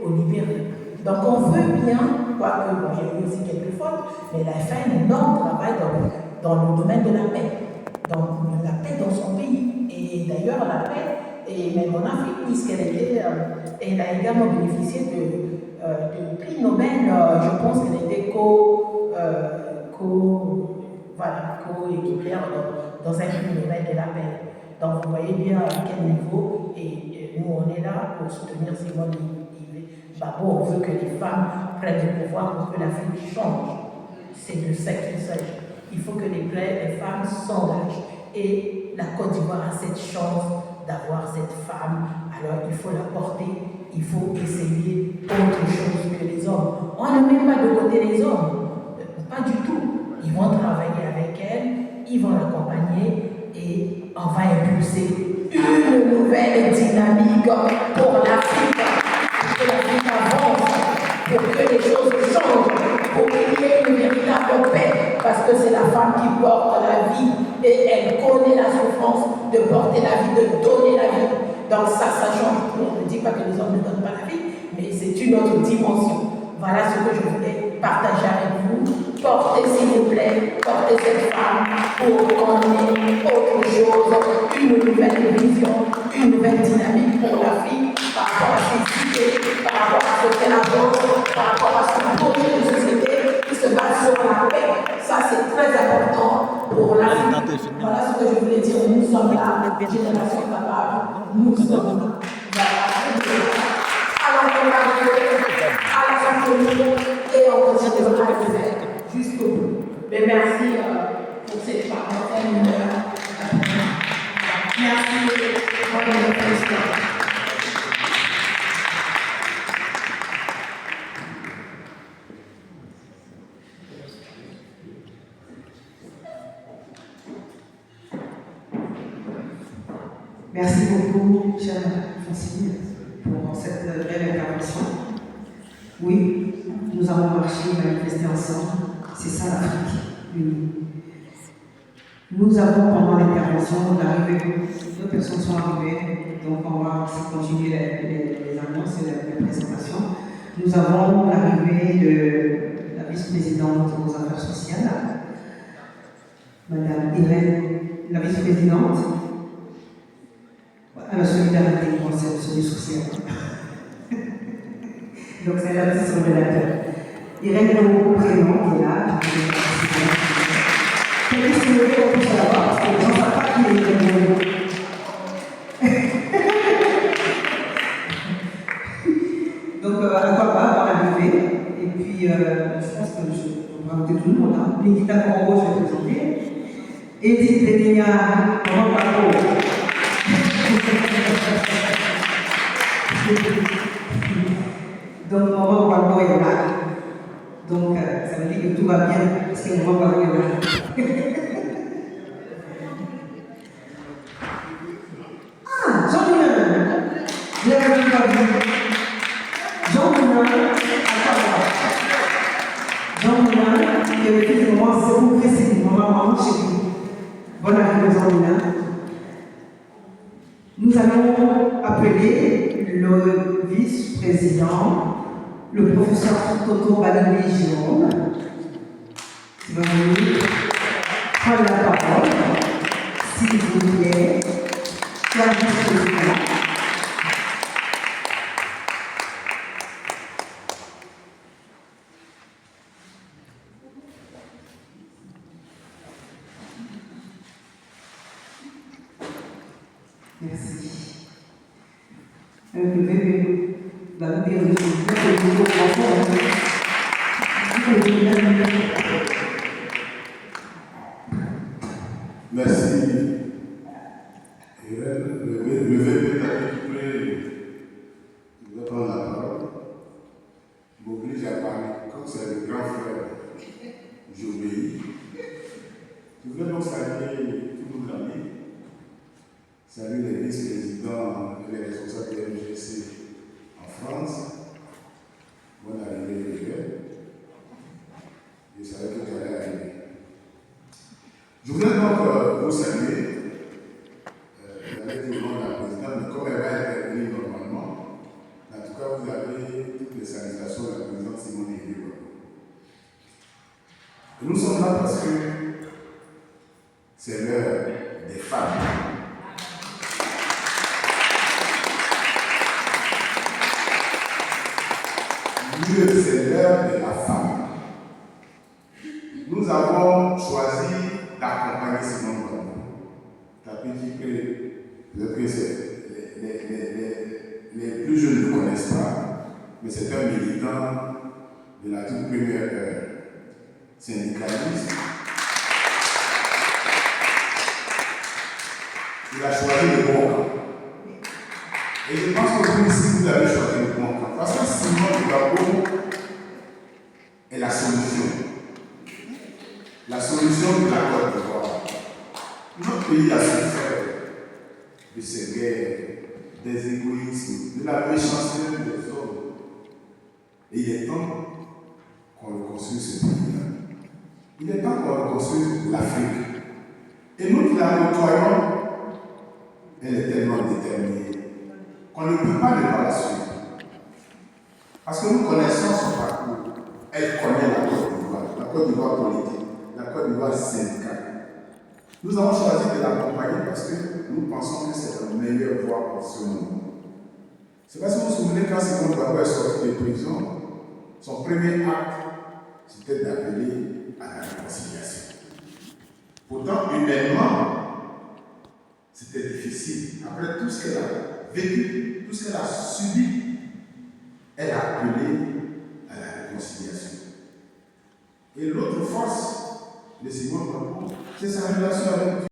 au Libéria. Donc on veut bien, quoique bon, j'ai eu aussi quelques fautes, mais elle a fait un énorme travail dans le domaine de la paix. Donc la paix dans son pays. Et d'ailleurs la paix, et même en Afrique, elle a également bénéficié de prix Nobel, je pense qu'elle était co-équipière dans un prix Nobel de la paix. Donc vous voyez bien à quel niveau, et nous on est là pour soutenir Simone Babo. On veut que les femmes prennent le pouvoir pour que l'Afrique change. C'est de ça qu'il s'agit. Il faut que les femmes s'engagent. Et la Côte d'Ivoire a cette chance d'avoir cette femme. Alors il faut la porter, il faut essayer autre chose que les hommes. On ne met pas de côté les hommes, pas du tout. Ils vont travailler avec elle, ils vont l'accompagner et on va impulser une nouvelle dynamique pour l'Afrique, pour que l'Afrique avance, pour que les choses changent, pour qu'il y ait une véritable paix, parce que c'est la femme qui porte la vie et elle connaît la souffrance de porter la vie, de donner la vie. Donc ça change. On ne dit pas que les hommes ne donnent pas la vie, mais c'est une autre dimension. Voilà ce que je voulais partager avec vous. Portez, s'il vous plaît, portez cette femme pour qu'on ait autre chose, une nouvelle vision, une nouvelle dynamique pour l'Afrique par rapport à ses idées, par rapport à ce qu'elle avance, par rapport à son projet de société qui se base sur la paix. Ça, c'est très important pour l'Afrique. Voilà ce que je voulais dire. Nous sommes là, génération capable. Nous sommes là. À la santé, et on continuera à le faire jusqu'au bout. Mais merci pour cette parenthèse. Merci pour votre félicitations. Merci beaucoup, chère Francine, pour cette belle intervention. Oui, nous avons marché, manifesté ensemble. C'est ça l'Afrique unie. Nous avons, pendant l'intervention, deux personnes sont arrivées, donc on va continuer les annonces et les présentations. Nous avons l'arrivée de la vice-présidente aux affaires sociales, Madame Irène, la vice-présidente à la solidarité et conception du social. Donc c'est la vice-révélateur. Irène est au prénom qui est là. Quelqu'un se lever pour tout savoir, parce que les gens ne savent pas qui est Irène. Donc à quoi va avoir l'arrivée. Et puis je pense que je vais inviter tout le monde. Nikita Koro, je vais présenter. Edith Benigna, Maman Paco. Donc, Maman Paco est là. Donc, ça veut dire que tout va bien, parce que Maman Paco est là. Ah, Jean-Moulin. Bienvenue à vous. Jean-Moulin, Jean-Moulin, qui est le fils de Maman, c'est vous précis, Maman chérie. Bonne arrivée, Jean-Moulin. Nous allons appeler le vice-président, le professeur Toto Baloni-Jérôme, qui va venir prendre la parole, s'il vous plaît, la vice-présidente. Merci. Merci. Le VP Tapipré, je vais prendre la parole, m'oblige à parler. Comme c'est le grand frère, j'obéis. Je voulais donc saluer tous nos amis, saluer les vice-présidents et les responsables de l'MGC en France. Bonne arrivée, les gars. Je savais que tu allais arriver. Je voudrais donc vous saluer. J'allais dire au nom de la présidente, mais comme elle va intervenir normalement, en tout cas, vous avez rappeler toutes les salutations de la présidente Simone Hébé. Nous sommes là parce que c'est l'heure des femmes. Mieux, c'est l'heure de la femme. Nous avons choisi d'accompagner Simone Bambou. Peut-être que les plus jeunes ne connaissent pas, mais c'est un militant de la toute première heure, syndicaliste. Il a choisi le bon camp. Et je pense que vous ici, vous avez choisi le bon camp. Parce que Simone Bambou est la solution. La solution de la Côte d'Ivoire. Notre pays a souffert de ces guerres, des égoïsmes, de la méchanceté des hommes. Et il est temps qu'on reconstruise ce pays-là. Il est temps qu'on reconstruise l'Afrique. Et nous qui la côtoyons, elle est tellement déterminée qu'on ne peut pas ne pas la suivre. Parce que nous connaissons son parcours. Elle connaît la Côte d'Ivoire politique, la Côte d'Ivoire syndicale. Nous avons choisi de l'accompagner parce que nous pensons que c'est la meilleure voie en ce moment. C'est parce que vous vous souvenez quand Simone Bambou est sorti de prison, son premier acte, c'était d'appeler à la réconciliation. Pourtant, humainement, c'était difficile. Après tout ce qu'elle a vécu, tout ce qu'elle a subi, elle a appelé à la réconciliation. Et l'autre force de Simone Bambou, c'est sa relation avec Dieu.